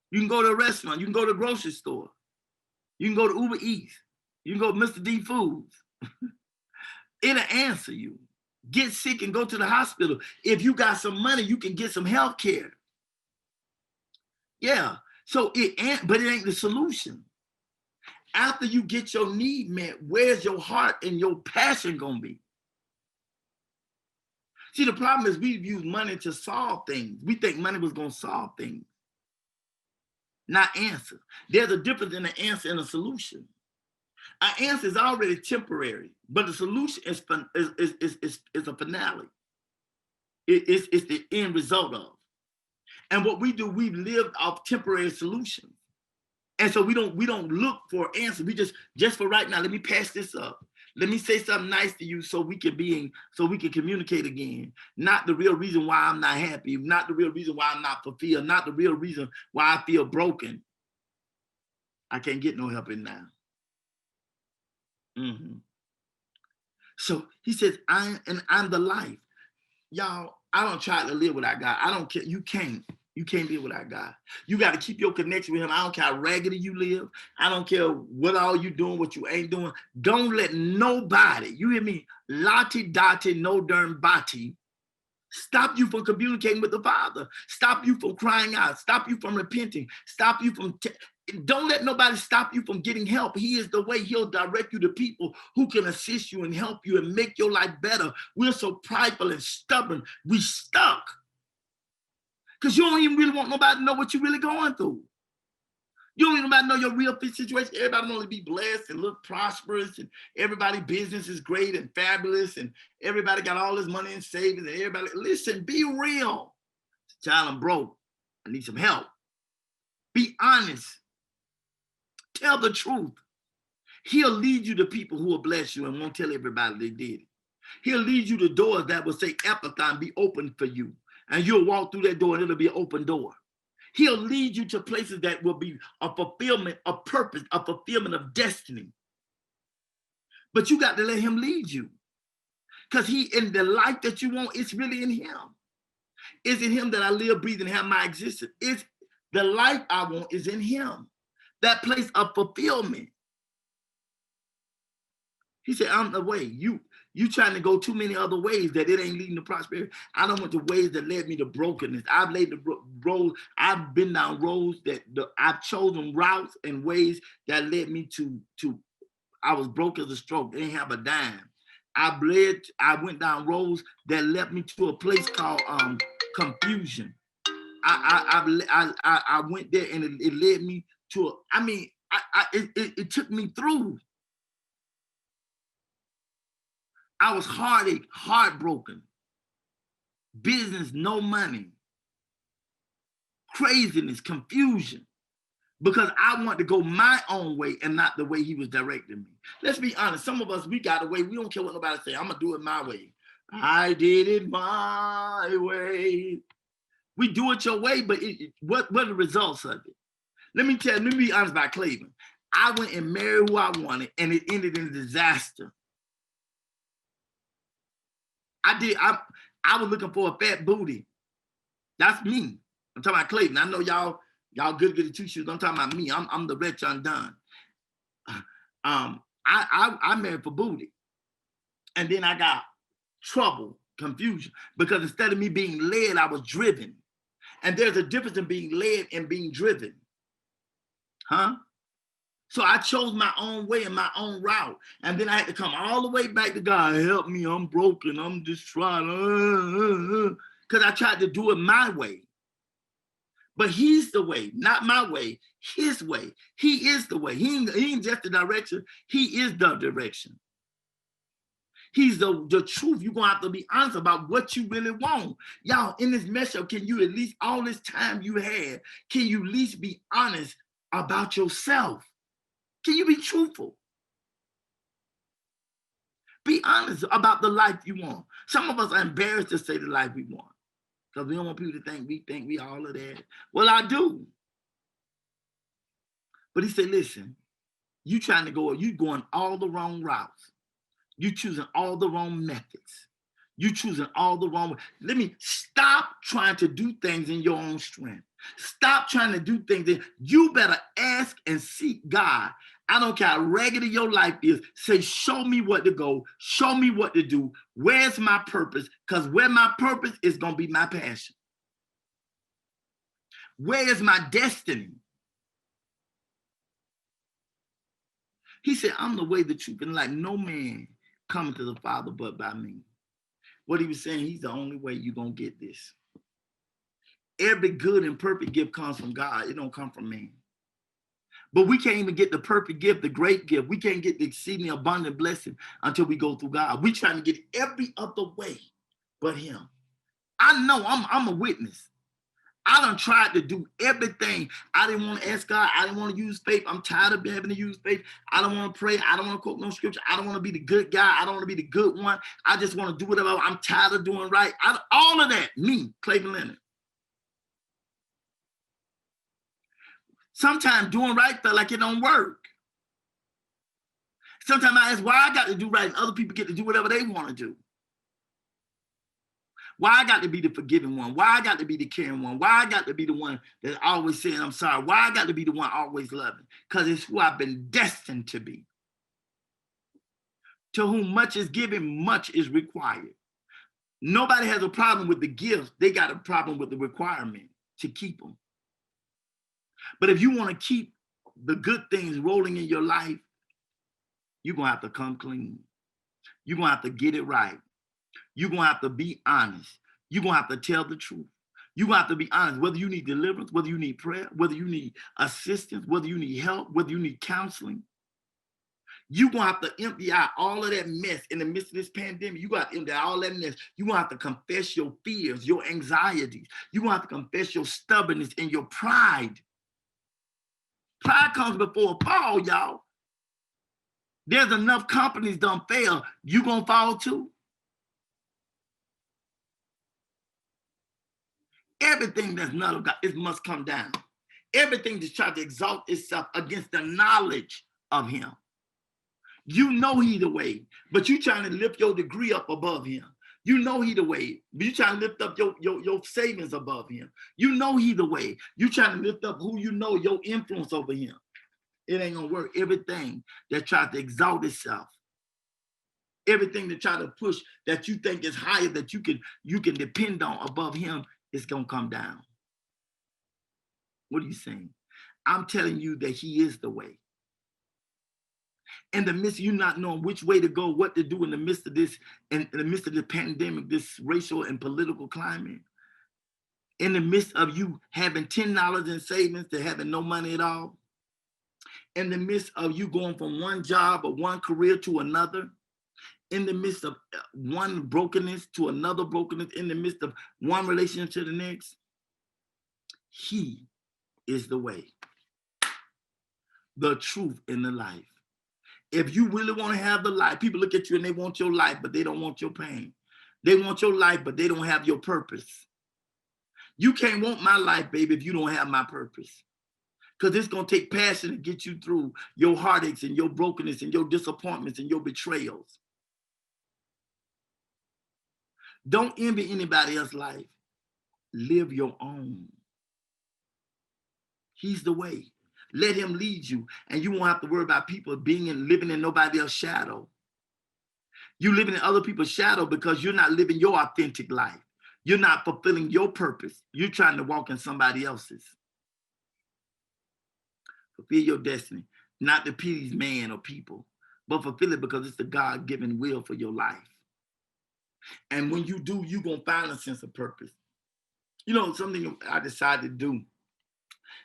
You can go to a restaurant. You can go to a grocery store. You can go to Uber Eats. You can go to Mr. D Foods. It'll answer you. Get sick and go to the hospital. If you got some money, you can get some health care. Yeah. So but it ain't the solution. After you get your need met, where's your heart and your passion gonna be? See, the problem is we've used money to solve things. We think money was gonna solve things, not answer. There's a difference in an answer and a solution. An answer is already temporary, but the solution is a finale. It's the end result of. And what we do, we've lived off temporary solutions. And so we don't look for answers. We just for right now, let me pass this up. Let me say something nice to you so we can communicate again. Not the real reason why I'm not happy, not the real reason why I'm not fulfilled, not the real reason why I feel broken. I can't get no help in now. So he says, I'm the life. Y'all, I don't try to live without God. I don't care. You can't live without God. You got to keep your connection with him. I don't care how raggedy you live. I don't care what all you doing, what you ain't doing. Don't let nobody, you hear me, lati dati no darn bati, stop you from communicating with the Father. Stop you from crying out. Stop you from repenting. Stop you from, don't let nobody stop you from getting help. He is the way. He'll direct you to people who can assist you and help you and make your life better. We're so prideful and stubborn. We stuck. Because you don't even really want nobody to know what you're really going through. You don't even want nobody to know your real situation. Everybody want to be blessed and look prosperous, and everybody's business is great and fabulous, and everybody got all this money in savings, and everybody, listen, be real. Child, I'm broke. I need some help. Be honest. Tell the truth. He'll lead you to people who will bless you and won't tell everybody they did it. He'll lead you to doors that will say Ephatha and be open for you. And you'll walk through that door and it'll be an open door. He'll lead you to places that will be a fulfillment of purpose, a fulfillment of destiny. But you got to let him lead you. Because in the life that you want, it's really in him. It's in him that I live, breathe, and have my existence. It's the life I want is in him. That place of fulfillment. He said, I'm the way. You trying to go too many other ways that it ain't leading to prosperity. I don't want the ways that led me to brokenness. I've laid the road. I've been down roads I've chosen routes and ways that led me to I was broke as a stroke. Didn't have a dime. I went down roads that led me to a place called confusion. I went there and it led me to it took me through. I was heartbroken. Business, no money. Craziness, confusion. Because I want to go my own way and not the way he was directing me. Let's be honest. Some of us, we got a way. We don't care what nobody say. I'm going to do it my way. I did it my way. We do it your way, but what are the results of it? Let me be honest about Clavon. I went and married who I wanted, and it ended in disaster. I was looking for a fat booty. That's me. I'm talking about Clavon. I know y'all good at two shoes. I'm talking about me. I'm the wretch undone. I married for booty. And then I got trouble, confusion, because instead of me being led, I was driven. And there's a difference in being led and being driven. Huh? So I chose my own way and my own route. And then I had to come all the way back to God. Help me, I'm broken, I'm distraught. Because I tried to do it my way. But he's the way, not my way, his way. He is the way. He ain't just the direction. He is the direction. He's the truth. You're going to have to be honest about what you really want. Y'all, in this message, can you at least, all this time you had, can you at least be honest about yourself? Can you be truthful? Be honest about the life you want. Some of us are embarrassed to say the life we want because we don't want people to think we all of that. Well, I do. But he said, listen, you going all the wrong routes. You choosing all the wrong methods. You choosing all the wrong. Let me stop trying to do things in your own strength. Stop trying to do things. You better ask and seek God. I don't care how raggedy your life is. Say, show me what to go. Show me what to do. Where's my purpose? Because where my purpose is going to be my passion. Where is my destiny? He said, I'm the way, the truth, and life. No man coming to the Father but by me. What he was saying, he's the only way you're going to get this. Every good and perfect gift comes from God. It don't come from man. But we can't even get the perfect gift, the great gift. We can't get the exceedingly abundant blessing until we go through God. We're trying to get every other way but him. I know I'm a witness. I done tried to do everything. I didn't want to ask God. I didn't want to use faith. I'm tired of having to use faith. I don't want to pray. I don't want to quote no scripture. I don't want to be the good guy. I don't want to be the good one. I just want to do whatever. I'm tired of doing right. All of that, me, Clavon Leonard. Sometimes doing right felt like it don't work. Sometimes I ask why I got to do right and other people get to do whatever they want to do. Why I got to be the forgiving one? Why I got to be the caring one? Why I got to be the one that always saying I'm sorry? Why I got to be the one always loving? Because it's who I've been destined to be. To whom much is given, much is required. Nobody has a problem with the gifts. They got a problem with the requirement to keep them. But if you want to keep the good things rolling in your life, you're going to have to come clean. You're going to have to get it right. You're going to have to be honest. You're going to have to tell the truth. You're going to have to be honest, whether you need deliverance, whether you need prayer, whether you need assistance, whether you need help, whether you need counseling. You're going to have to empty out all of that mess in the midst of this pandemic. You're going to have to empty out all that mess. You're going to have to confess your fears, your anxieties. You're going to have to confess your stubbornness and your pride. Pride comes before a fall, y'all. There's enough companies done fail. You going to fall too? Everything that's not of God, it must come down. Everything that's tried to exalt itself against the knowledge of him. You know he the way, but you trying to lift your degree up above him. You know he the way, but you trying to lift up your savings above him. You know he the way. You trying to lift up who you know, your influence over him. It ain't gonna work. Everything that tries to exalt itself, everything that try to push that you think is higher that you can depend on above him, it's gonna come down. What are you saying? I'm telling you that he is the way. In the midst of you not knowing which way to go, what to do in the midst of this, in the midst of the pandemic, this racial and political climate, in the midst of you having $10 in savings to having no money at all, in the midst of you going from one job or one career to another, in the midst of one brokenness to another brokenness, in the midst of one relationship to the next, he is the way, the truth, and the life. If you really want to have the life, people look at you and they want your life, but they don't want your pain. They want your life, but they don't have your purpose. You can't want my life, baby, if you don't have my purpose. Because it's going to take passion to get you through your heartaches and your brokenness and your disappointments and your betrayals. Don't envy anybody else's life. Live your own. He's the way. Let him lead you, and you won't have to worry about people living in nobody else's shadow. You living in other people's shadow because you're not living your authentic life. You're not fulfilling your purpose. You're trying to walk in somebody else's. Fulfill your destiny, not to please man or people, but fulfill it because it's the God-given will for your life. And when you do, you're going to find a sense of purpose. You know, something I decided to do.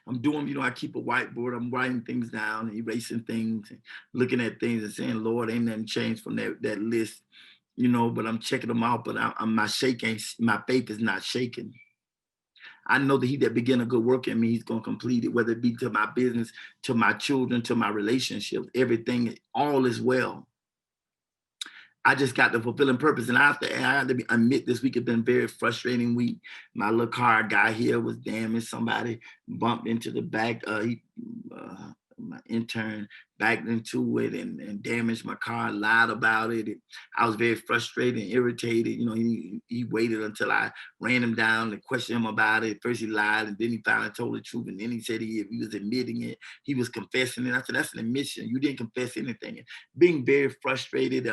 I'm doing, I keep a whiteboard. I'm writing things down and erasing things and looking at things and saying, Lord, ain't nothing changed from that list, but I'm checking them out. But my faith is not shaking. I know that he that began a good work in me, he's going to complete it, whether it be to my business, to my children, to my relationships, everything, all is well. I just got the fulfilling purpose. And I have to admit, this week has been a very frustrating week. My little car guy here was damaged. Somebody bumped into the back. My intern backed into it and damaged my car, lied about it. I was very frustrated and irritated. You know, he waited until I ran him down and questioned him about it. First he lied, and then he finally told the truth. And then he said he was admitting it. He was confessing it. I said, that's an admission. You didn't confess anything. And being very frustrated,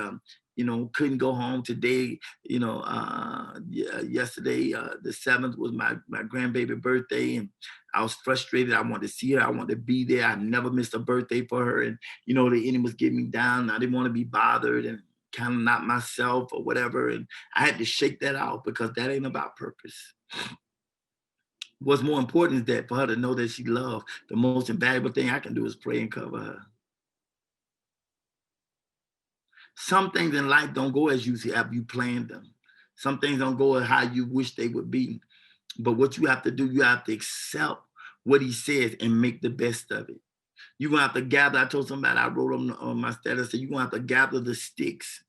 couldn't go home today. Yesterday, the 7th was my grandbaby birthday, and I was frustrated. I wanted to see her. I wanted to be there. I never missed a birthday for her. And, the enemy was getting me down. I didn't want to be bothered and kind of not myself or whatever. And I had to shake that out because that ain't about purpose. What's more important is that for her to know that she loved, the most invaluable thing I can do is pray and cover her. Some things in life don't go as you planned them. Some things don't go how you wish they would be. But what you have to do, you have to accept what he says and make the best of it. You're going to have to gather. I told somebody, I wrote on my status, you're going to have to gather the sticks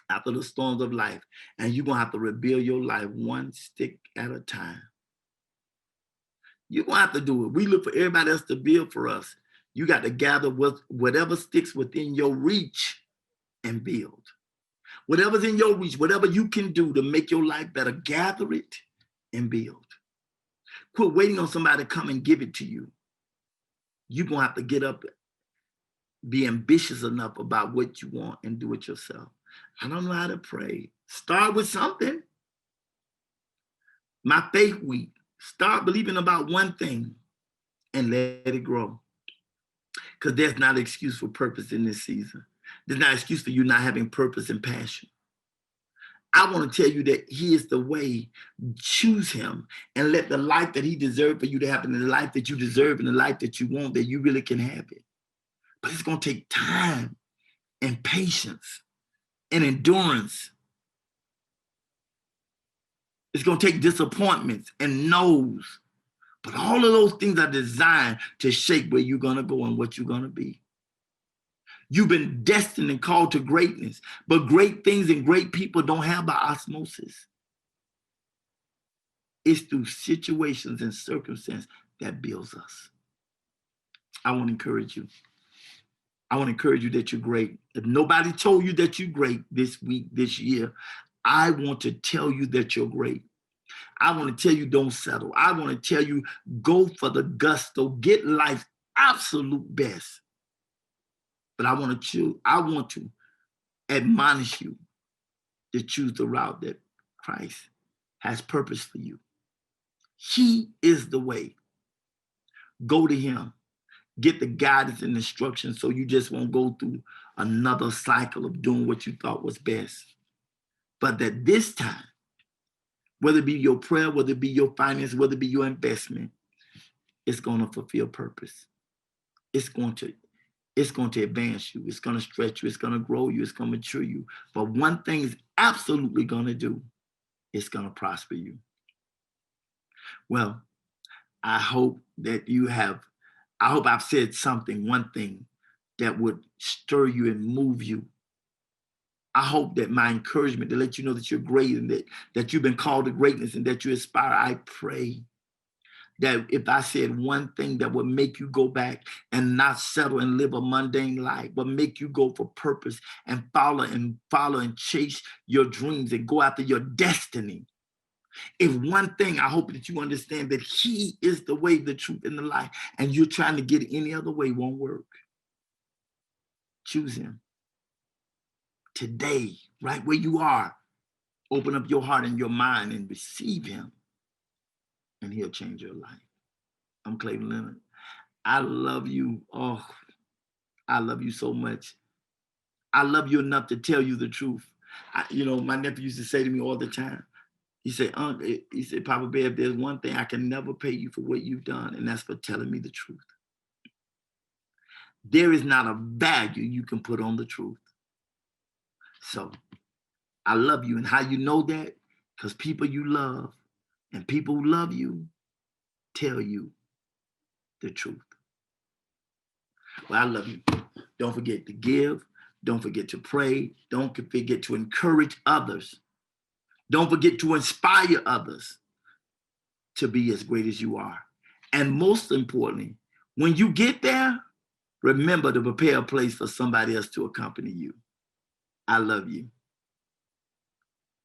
after the storms of life. And you're going to have to rebuild your life one stick at a time. You're going to have to do it. We look for everybody else to build for us. You got to gather whatever sticks within your reach and build. Whatever's in your reach, whatever you can do to make your life better, gather it and build. Quit waiting on somebody to come and give it to you. You're going to have to get up, be ambitious enough about what you want and do it yourself. I don't know how to pray. Start with something. My faith week. Start believing about one thing and let it grow. Because there's not an excuse for purpose in this season. There's not an excuse for you not having purpose and passion. I want to tell you that he is the way. Choose him and let the life that he deserved for you to have and the life that you deserve and the life that you want, that you really can have it. But it's going to take time and patience and endurance. It's going to take disappointments and no's. But all of those things are designed to shape where you're going to go and what you're going to be. You've been destined and called to greatness, but great things and great people don't have by osmosis. It's through situations and circumstances that builds us. I want to encourage you. I want to encourage you that you're great. If nobody told you that you're great this week, this year, I want to tell you that you're great. I want to tell you don't settle. I want to tell you go for the gusto. Get life's absolute best. But I want to admonish you to choose the route that Christ has purpose for you. He is the way. Go to him. Get the guidance and instruction so you just won't go through another cycle of doing what you thought was best. But that this time, whether it be your prayer, whether it be your finance, whether it be your investment, it's going to fulfill purpose. It's going to advance you. It's going to stretch you. It's going to grow you. It's going to mature you. But one thing is absolutely going to do. It's going to prosper you. Well, I hope I've said something, one thing that would stir you and move you. I hope that my encouragement to let you know that you're great and that you've been called to greatness and that you aspire. I pray that if I said one thing that would make you go back and not settle and live a mundane life, but make you go for purpose and follow and chase your dreams and go after your destiny. If one thing, I hope that you understand that he is the way, the truth, and the life, and you're trying to get it any other way won't work. Choose him. Today, right where you are, open up your heart and your mind and receive him, and he'll change your life. I'm Clavon Leonard. I love you. Oh, I love you so much. I love you enough to tell you the truth. My nephew used to say to me all the time, he said, Papa Bear, if there's one thing I can never pay you for what you've done, and that's for telling me the truth. There is not a value you can put on the truth. So I love you. And how you know that? Because people you love And people who love you tell you the truth. Well, I love you. Don't forget to give. Don't forget to pray. Don't forget to encourage others. Don't forget to inspire others to be as great as you are. And most importantly, when you get there, remember to prepare a place for somebody else to accompany you. I love you.